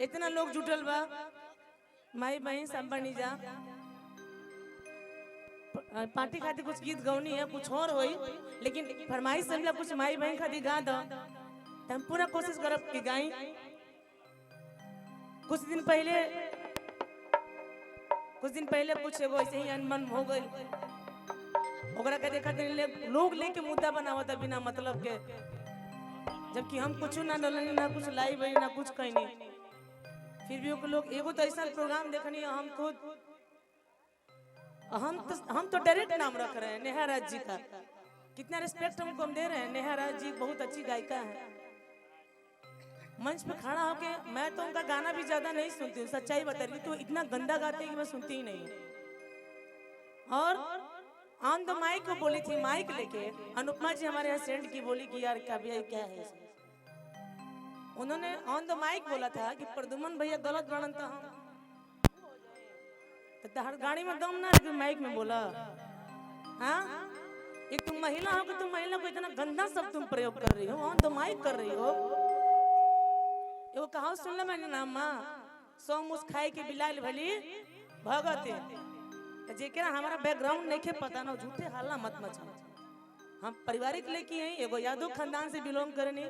इतना लोग जुटल बा, माई बहन सब बनी जा पार्टी खाती कुछ गीत गौनी है, कुछ और होई, लेकिन फरमाइश समझला कुछ माई बहन खाती गा दो, हम पूरा कोशिश करब कि गाई। कुछ दिन पहले कुछ एगो ऐसे ही अनबन हो गई, ओकरा के देखा लोग लेके मुद्दा बनावता बिना मतलब के, जबकि हम कुछ ना डलनी ना कुछ लाई बनी ना कुछ कहनी, फिर भी लोग एगो तो ऐसा प्रोग्राम देखनी हम तो डायरेक्ट नाम रख रहे हैं नेहा राज जी का, कितना रिस्पेक्ट हमको हम दे रहे हैं। नेहा राज जी बहुत अच्छी गायिका है, मंच पे खड़ा होके मैं तो उनका गाना भी ज्यादा नहीं सुनती हूँ, सच्चाई बता रही, तो इतना गंदा गाते हैं कि मैं सुनती ही नहीं। और ऑन द माइक को बोली थी, माइक लेके अनुपमा जी हमारे यहाँ सेंड की, बोली कि यार क्या भैया क्या है, उन्होंने ऑन द माइक बोला था कि प्रदुमन भैया गलत वर्णन था, तो हर गाड़ी में दम ना कि माइक में बोला। हाँ, एक तुम महिला हो कि तुम महिला को इतना गंदा सब तुम प्रयोग कर रही हो, ऑन द माइक कर रही हो। वो कहावत सुन ला मैंने नाम माँ, सौ मुस खाए के बिलाल भली भगते, जेकरा हमारा बैकग्राउंड नहीं के पता ना, झूठे हल्ला मत मचा। हम पारिवारिक लेके हैं, एगो यादव खानदान से बिलोंग करनी,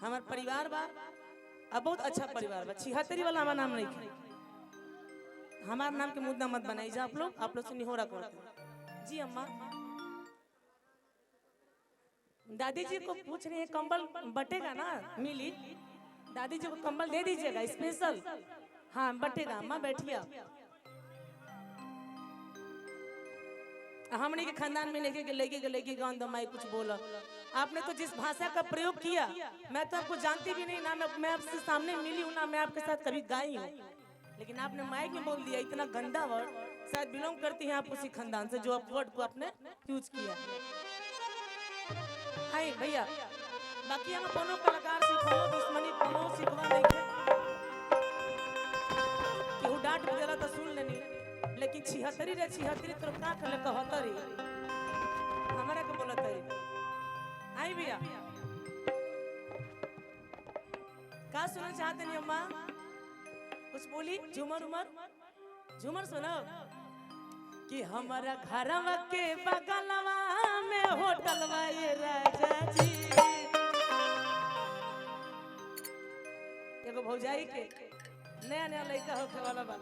हमार परिवार बा, अब बहुत अच्छा परिवार बा, 76 वाला हमारा नाम नहीं है, हमारे नाम के मुद्दा मत बनाई जा आप लोग से निहोरा करते जी। अम्मा दादी जी को पूछ रही है कंबल बटेगा ना, मिली, दादी जी को कंबल दे दीजिएगा स्पेशल। हाँ बटेगा, अम्मा बैठिए। हमने के खानदान में लेके गाँव दमाई कुछ बोला, आपने तो जिस भाषा का प्रयोग किया, मैं तो आपको जानती भी नहीं ना, मैं आपसे सामने मिली हूँ ना, मैं आपके साथ कभी गाई हूँ, लेकिन आपने माइक में बोल दिया इतना गंदा वर्ड। शायद बिलोंग करती हैं आप उसी खानदान से जो आप वर्ड को आपने यूज किया। हाय भैया, बाकी हम कोनो कलाकार से कोनो दुश्मनी कोनो सिकवा नहीं के, केहू डांट देला तो सुन लेनी, लेकिन 76 तो का कर ले 71 हमारा के बोलत है। आई भैया का सुनना चाहते नहीं अम्मा, कुछ बोली? झूमर सुनो कि हमारा घरवा के बगलवा में होटलवा ये राजा जी, एगो भौजाई के नया लड़का होखे वाला बा,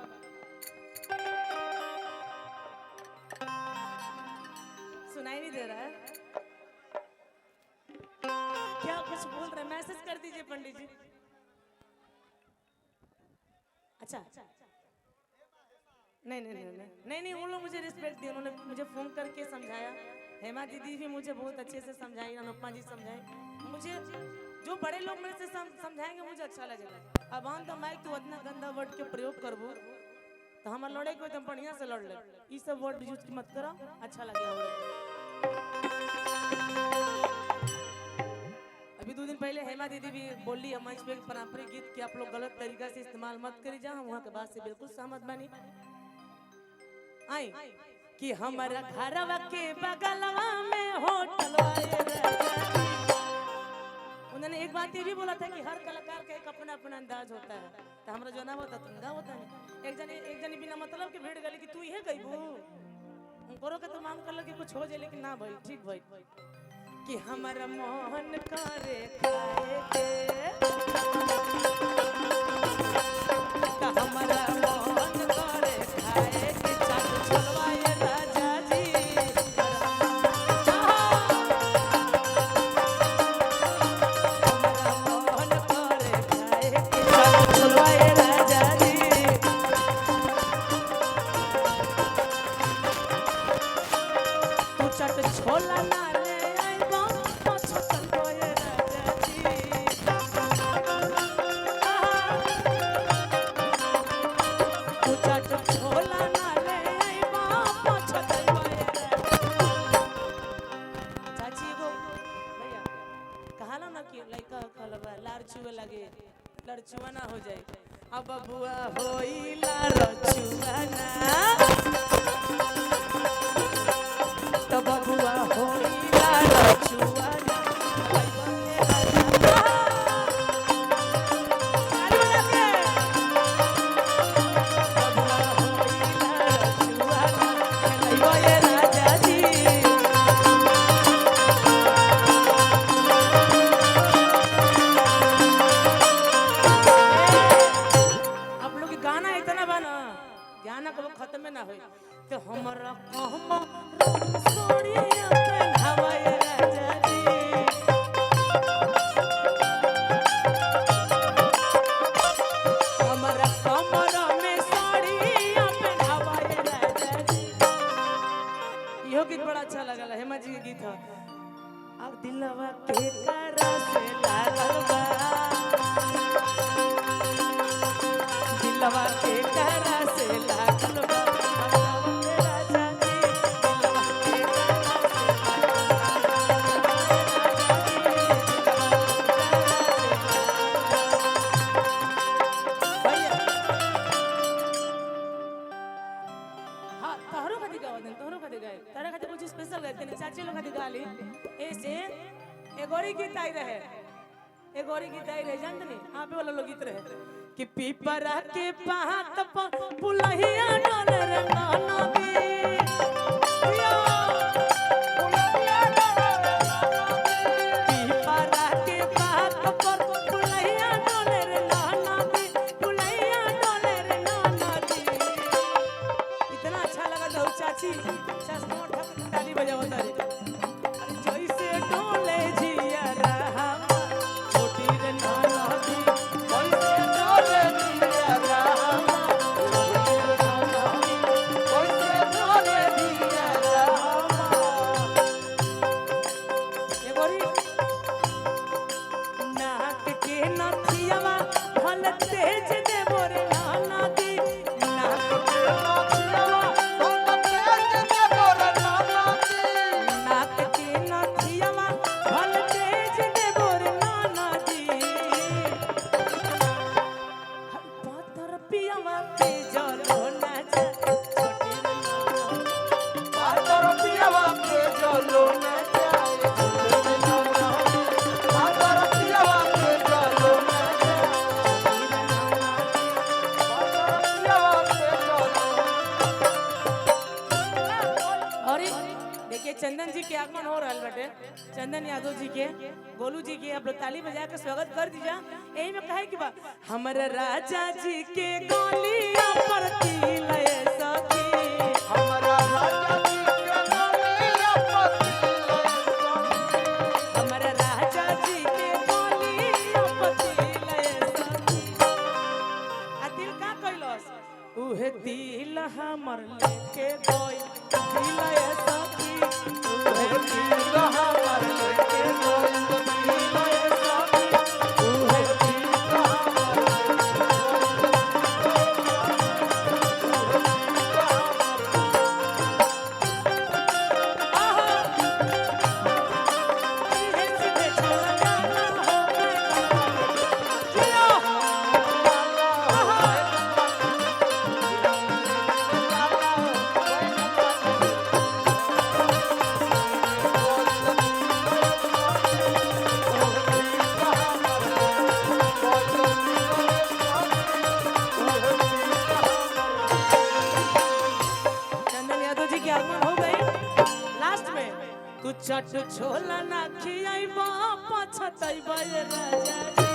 सुनाई नहीं दे रहा है क्या? कुछ बोल रहे, मैसेज कर दीजिए पंडित जी। अच्छा नहीं वो लोग मुझे रिस्पेक्ट दिए, उन्होंने मुझे फोन करके समझाया, हेमा दीदी भी मुझे बहुत अच्छे से समझाई, अनुपमा जी समझाई मुझे, जो बड़े लोग मेरे से समझाएंगे मुझे अच्छा लगेगा। अब ऑन द माइक तो इतना गंदा वर्ड के प्रयोग करबो तो हमारे लड़े को एकदम बढ़िया से लड़ ले, ये सब वर्ड यूज मत करो, अच्छा लगेगा। अभी 2 दिन पहले हेमा दीदी भी बोली है मंच पे पारंपरिक गीत कि आप लोग गलत तरीका से इस्तेमाल मत करी जा, हम वहाँ के बात से बिल्कुल सहमत बनी। आई कि हमारा घरवा के बगलवा में होटल, उन्होंने एक बात ये भी बोला था कि हर कलाकार का एक अपना अपना अंदाज होता है, तो हमारा जो ना होता तुंगा होता है। एक जनी बिना मतलब के भीड़ गली कि तू ये गईबू करो के तो मांग कर लगे कुछ हो जाए, लेकिन ना भाई ठीक भाई कि हमारा मोहन करे खाए के, तो हमारा मोहन करे खाए के, चाट छोलवाए राजा जी, हमारा मोहन करे खाए के, चाट छोलवाए राजा जी। तू चाट छोला ना लड़चुआ ना हो जाए, अब बबुआ होइला रचुआ ना, तो बबुआ होइला रचुआ ना, दुलाली ऐसे एगोरी गीत आई रहे जानत नहीं आप वाला लोग गीत रहे कि पीपरा के पात पर पुलहिया डोले रे नाना दी पीपरा के पात पर पुलहिया डोले रे नाना दी पुलहिया डोले रे नाना दी इतना अच्छा लगा दो चाची चश्मा उठा के ताली बजाओ ताली अरे जैसे डोले जिया रहा छोटी रे नाना दी जैसे डोले जिया रहा जैसे डोले जिया रहा ये गोरी नाक के नथियावा भल तेज दे बोरे नाना दी नाक के नथियावा नाक के नथियावा भल तेज दे बोरे नाना दी पातर पियावा पे जलो नाच छोटी रे नाना पातर पियावा पे जलो नाच छोटी रे नाना पातर पियावा पे जलो नाच और देखिए चंदन जी के आगमन हो रहा बटे चंदन यादव जी के गोलू जी के आप लोग ताली बजा के स्वागत कर दीजिए यही में कहे कि बा हमारे राजा जी के गोलियां पर तिल सखी हमारा राजा जी के गोलियां पर हमारा राजा जी के गोलियां पर तिल सखी आ दिल का कइलस उहे दिल हमर लेके गई दिल सखी उहे दिल हमर लेके गई दिल सखी उहे दिल चंदन यादव जी के आगमन हो गए लास्ट में तू चट छोला ना खियाई पछतई बे राजा जी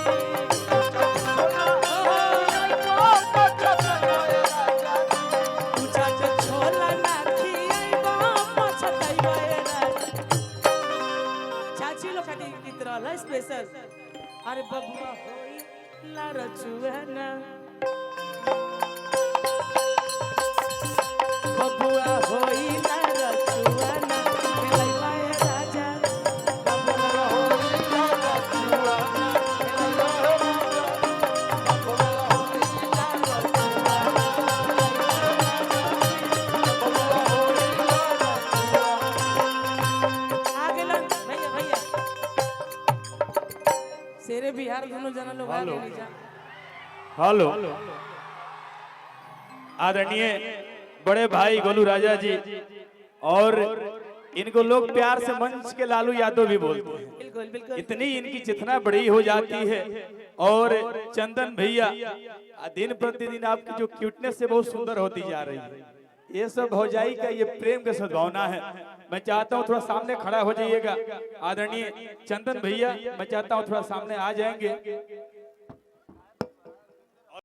तू चट छोला ना खियाई पछतई बे राजा चाची लोग खाती गीत रहला स्पेशल अरे बबुआ होई ला रचुआना बबुआ होई ला रचुआना मिलाई पाए राजा बबुआ होई ला रचुआना मिलाई पाए राजा बबुआ होई ला रचुआना बबुआ होई ला रचुआना आगे लन भैया भैया शेरे बिहार दोनों जना लोग आगे ले जा हेलो आदरणीय बड़े भाई गोलू राजा जी और इनको लोग प्यार से मंच के लालू यादव भी बोलते हैं बिल्कुल बिल्कुल इतनी इनकी चितना बड़ी हो जाती है और चंदन भैया दिन प्रतिदिन आपकी जो क्यूटनेस है बहुत सुंदर होती जा रही है ये सब भौजाई का ये प्रेम का सद्भावना है मैं चाहता हूँ थोड़ा सामने खड़ा हो जाइएगा आदरणीय चंदन भैया मैं चाहता हूँ थोड़ा सामने आ जाएंगे